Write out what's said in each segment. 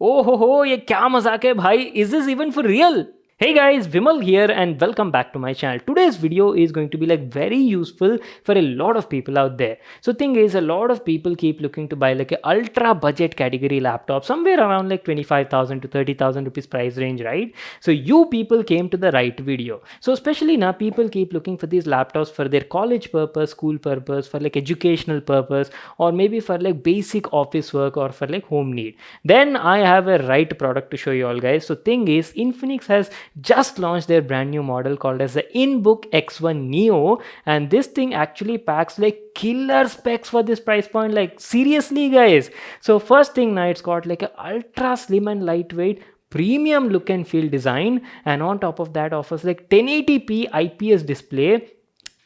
Oh ho ho, ये क्या मजाक है भाई? Is this even for real? Hey guys, Vimal here and welcome back to my channel. Today's video is going to be like very useful for a lot of people out there. So thing is, a lot of people keep looking to buy like a ultra budget category laptop somewhere around like 25,000 to 30,000 rupees price range, right? So you people came to the right video. So especially now people keep looking for these laptops for their college purpose, school purpose, for like educational purpose, or maybe for like basic office work or for like home need. Then I have a right product to show you all guys. So thing is, Infinix has just launched their brand new model called as the Inbook X1 Neo, and this thing actually packs like killer specs for this price point. Like seriously guys. So first thing now, it's got like a ultra slim and lightweight premium look and feel design, and on top of that offers like 1080p IPS display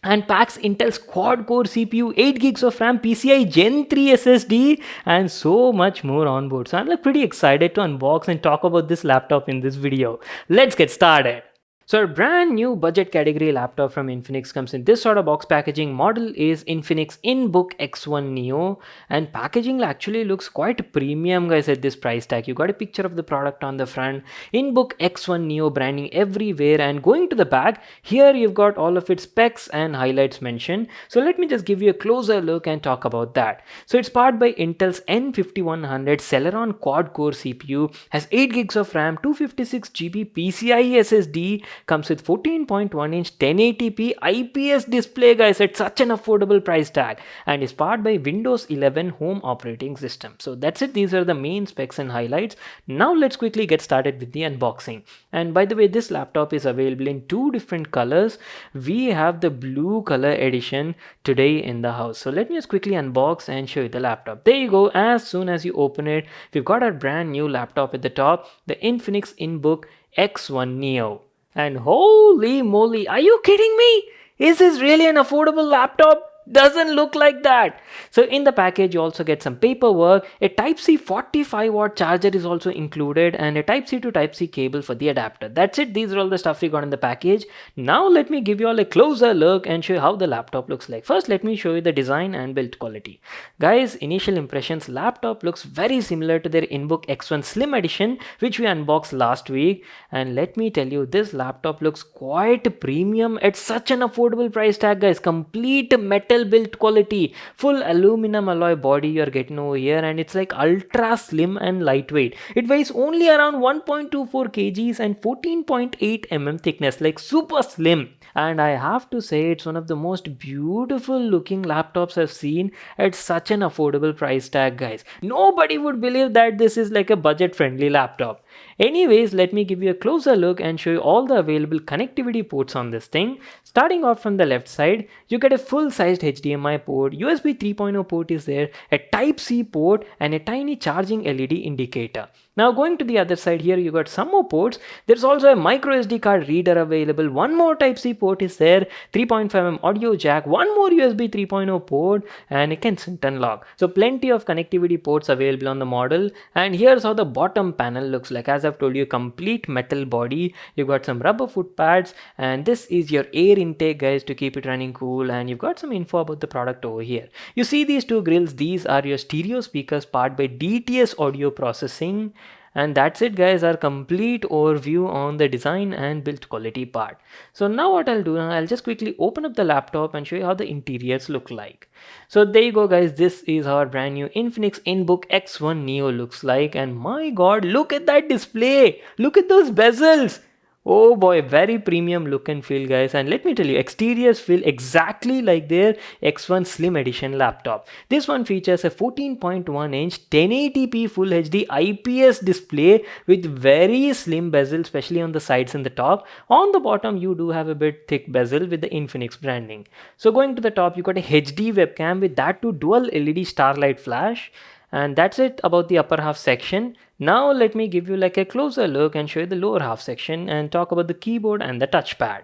and packs Intel's quad-core CPU, 8 gigs of RAM, PCI Gen 3 SSD, and so much more on board. So I'm like pretty excited to unbox and talk about this laptop in this video. Let's get started. So our brand new budget category laptop from Infinix comes in this sort of box packaging. Model is Infinix Inbook X1 Neo, and packaging actually looks quite premium guys at this price tag. You got a picture of the product on the front, Inbook X1 Neo branding everywhere, and going to the back, here you've got all of its specs and highlights mentioned. So let me just give you a closer look and talk about that. So it's powered by Intel's N5100 Celeron quad-core CPU, has 8 gigs of RAM, 256 GB PCIe SSD, comes with 14.1-inch 1080p IPS display guys at such an affordable price tag, and is powered by Windows 11 home operating system. So that's it. These are the main specs and highlights. Now let's quickly get started with the unboxing. And by the way, this laptop is available in two different colors. We have the blue color edition today in the house. So let me just quickly unbox and show you the laptop. There you go. As soon as you open it, we've got our brand new laptop at the top, the Infinix Inbook X1 Neo. And holy moly, are you kidding me? Is this really an affordable laptop? Doesn't look like that. So in the package you also get some paperwork, a Type-C 45-watt charger is also included, and a Type-C to Type-C cable for the adapter. That's it. These are all the stuff we got in the package. Now let me give you all a closer look and show you how the laptop looks like. First let me show you the design and build quality. Guys, initial impressions, laptop looks very similar to their Inbook X1 Slim Edition which we unboxed last week, and let me tell you, this laptop looks quite premium at such an affordable price tag guys. Complete metal build quality, full aluminum alloy body you're getting over here, and it's like ultra slim and lightweight. It weighs only around 1.24 kgs and 14.8 mm thickness, like super slim. And I have to say, it's one of the most beautiful looking laptops I've seen at such an affordable price tag guys. Nobody would believe that this is like a budget friendly laptop. Anyways, let me give you a closer look and show you all the available connectivity ports on this thing. Starting off from the left side, you get a full-sized HDMI port, USB 3.0 port is there, a Type-C port, and a tiny charging LED indicator. Now going to the other side, here you got some more ports. There's also a micro SD card reader available, one more Type-C port is there, 3.5mm audio jack, one more USB 3.0 port, and a consent unlock. So plenty of connectivity ports available on the model. And here's how the bottom panel looks like. As I've told you, complete metal body. You've got some rubber foot pads, and this is your air intake guys to keep it running cool, and you've got some info about the product over here. You see these two grills, these are your stereo speakers powered by DTS audio processing. And that's it guys, our complete overview on the design and build quality part. So now what I'll do, I'll just quickly open up the laptop and show you how the interiors look like. So there you go guys, this is our brand new Infinix Inbook X1 Neo looks like, and my god, look at that display, look at those bezels. Oh boy, very premium look and feel guys, and let me tell you, exteriors feel exactly like their X1 Slim Edition laptop. This one features a 14.1-inch 1080p Full HD IPS display with very slim bezel, especially on the sides and the top. On the bottom you do have a bit thick bezel with the Infinix branding. So going to the top, you got a HD webcam with that too dual LED starlight flash. And that's it about the upper half section. Now let me give you like a closer look and show you the lower half section and talk about the keyboard and the touchpad.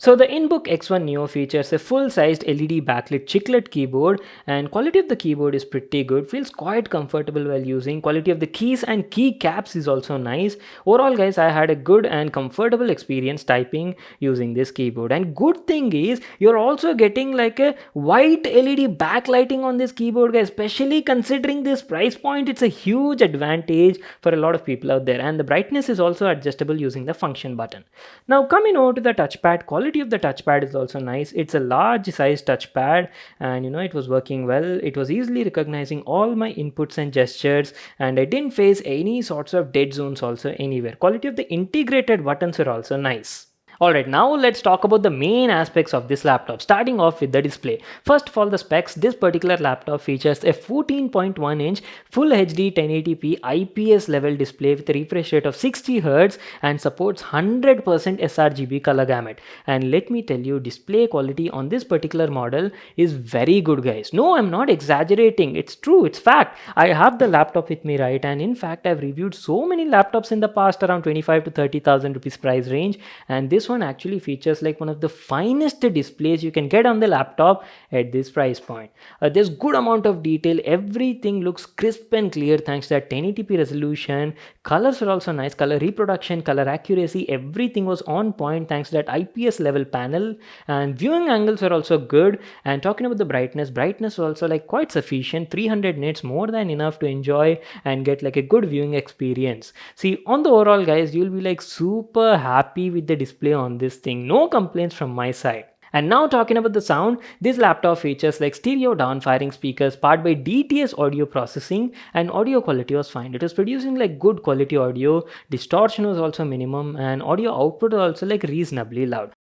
So the InBook X1 Neo features a full-sized LED backlit chiclet keyboard, and quality of the keyboard is pretty good. Feels quite comfortable while using. Quality of the keys and key caps is also nice. Overall, guys, I had a good and comfortable experience typing using this keyboard. And good thing is you're also getting like a white LED backlighting on this keyboard, guys. Especially considering this price point, it's a huge advantage for a lot of people out there. And the brightness is also adjustable using the function button. Now coming over to the touchpad, quality of the touchpad is also nice. It's a large size touchpad, and it was working well. It was easily recognizing all my inputs and gestures, and I didn't face any sorts of dead zones also anywhere. Quality of the integrated buttons are also nice. Alright, now let's talk about the main aspects of this laptop, starting off with the display. First of all, the specs. This particular laptop features a 14.1-inch Full HD 1080p IPS level display with a refresh rate of 60Hz and supports 100% sRGB color gamut. And let me tell you, display quality on this particular model is very good, guys. No, I'm not exaggerating. It's true, it's fact. I have the laptop with me, right? And in fact, I've reviewed so many laptops in the past around 25 to 30,000 rupees price range, and this one actually features like one of the finest displays you can get on the laptop at this price point. There's good amount of detail. Everything looks crisp and clear thanks to that 1080p resolution. Colors are also nice. Color reproduction, color accuracy, everything was on point thanks to that IPS level panel. And viewing angles are also good. And talking about the brightness was also like quite sufficient. 300 nits, more than enough to enjoy and get like a good viewing experience. See, on the overall, guys, you'll be like super happy with the display on this thing. No complaints from my side. And now talking about the sound, this laptop features like stereo down-firing speakers powered by DTS audio processing, and audio quality was fine. It was producing like good quality audio, distortion was also minimum, and audio output was also like reasonably loud.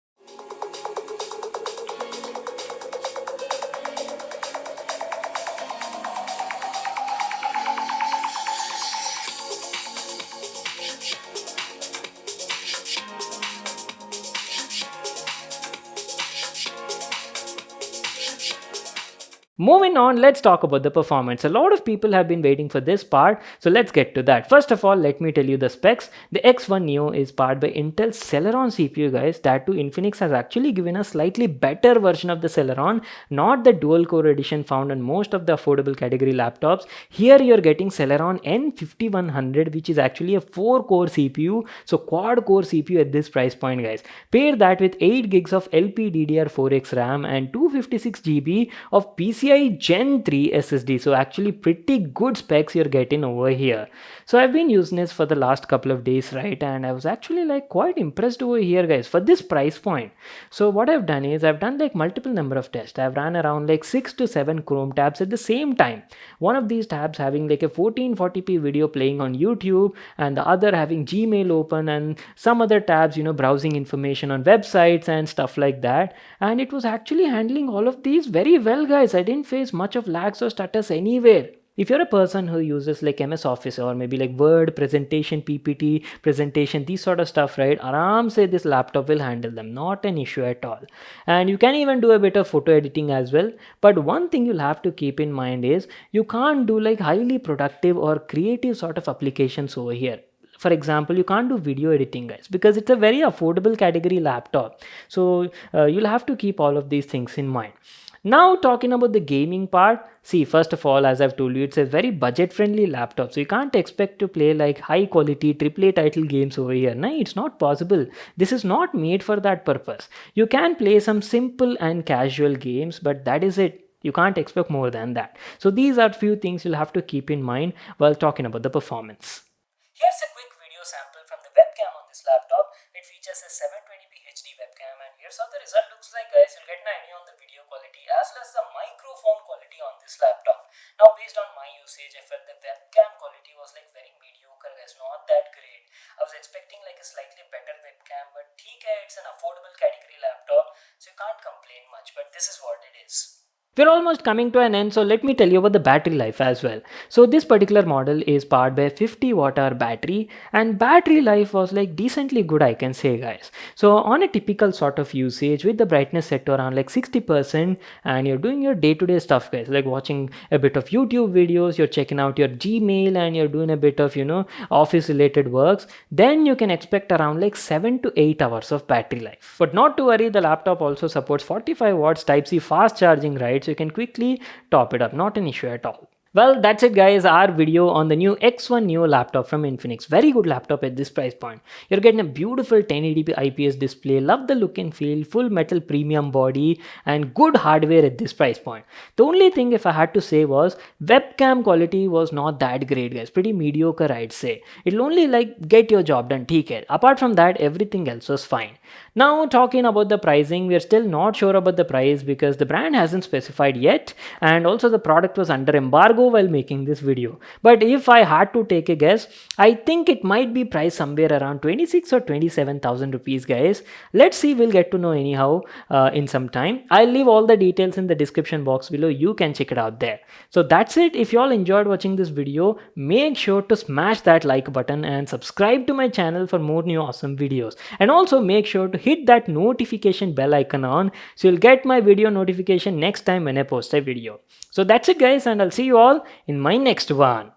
Moving on, let's talk about the performance. A lot of people have been waiting for this part, so let's get to that. First of all, let me tell you the specs. The X1 Neo is powered by Intel's Celeron CPU, guys. That too, Infinix has actually given a slightly better version of the Celeron, not the dual-core edition found on most of the affordable category laptops. Here you're getting Celeron N5100, which is actually a 4-core CPU, so quad-core CPU at this price point, guys. Pair that with 8 gigs of LPDDR4X RAM and 256 GB of PCI Gen 3 SSD. So actually pretty good specs you're getting over here. So I've been using this for the last couple of days, right? And I was actually like quite impressed over here, guys, for this price point. So what I've done is I've done like multiple number of tests. I've ran around like 6 to 7 Chrome tabs at the same time. One of these tabs having like a 1440p video playing on YouTube, and the other having Gmail open, and some other tabs, browsing information on websites and stuff like that. And it was actually handling all of these very well, guys. I didn't face much of lags or stutters anywhere. If you're a person who uses like MS Office or maybe like Word, presentation, PPT, presentation, these sort of stuff, right? Aram say this laptop will handle them, not an issue at all. And you can even do a bit of photo editing as well. But one thing you'll have to keep in mind is you can't do like highly productive or creative sort of applications over here. For example, you can't do video editing, guys, because it's a very affordable category laptop. So you'll have to keep all of these things in mind. Now talking about the gaming part, see, first of all, as I've told you, it's a very budget friendly laptop, so you can't expect to play like high quality AAA title games over here. No, it's not possible. This is not made for that purpose. You can play some simple and casual games, but that is it. You can't expect more than that. So these are few things you'll have to keep in mind while talking about the performance. Here's a quick video sample from the webcam on this laptop. It features a 720p HD webcam, and here's how the result looks like, guys. You'll get an idea on the video quality as well as the microphone quality on this laptop. Now, based on my usage, I felt the webcam quality was like very mediocre, guys, not that great. I was expecting like a slightly better webcam, but it's an affordable category laptop, so you can't complain much, but this is what it is. We're almost coming to an end, so let me tell you about the battery life as well. So this particular model is powered by 50 watt hour battery, and battery life was like decently good, I can say, guys. So on a typical sort of usage with the brightness set to around like 60%, and you're doing your day-to-day stuff, guys, like watching a bit of YouTube videos, you're checking out your Gmail, and you're doing a bit of office related works, then you can expect around like 7 to 8 hours of battery life. But not to worry, the laptop also supports 45 watts Type C fast charging, right? So you can quickly top it up, not an issue at all. Well, that's it guys, our video on the new X1 Neo laptop from Infinix. Very good laptop at this price point. You're getting a beautiful 1080p IPS display, love the look and feel, full metal premium body and good hardware at this price point. The only thing if I had to say was webcam quality was not that great guys, pretty mediocre I'd say. It'll only like get your job done, theek. Apart from that, everything else was fine. Now talking about the pricing, we're still not sure about the price because the brand hasn't specified yet, and also the product was under embargo while making this video. But if I had to take a guess, I think it might be priced somewhere around 26 or 27,000 rupees guys. Let's see, we'll get to know anyhow in some time. I'll leave all the details in the description box below, you can check it out there. So that's it. If you all enjoyed watching this video, make sure to smash that like button and subscribe to my channel for more new awesome videos, and also make sure to hit that notification bell icon on so you'll get my video notification next time when I post a video. So that's it guys, and I'll see you all in my next one.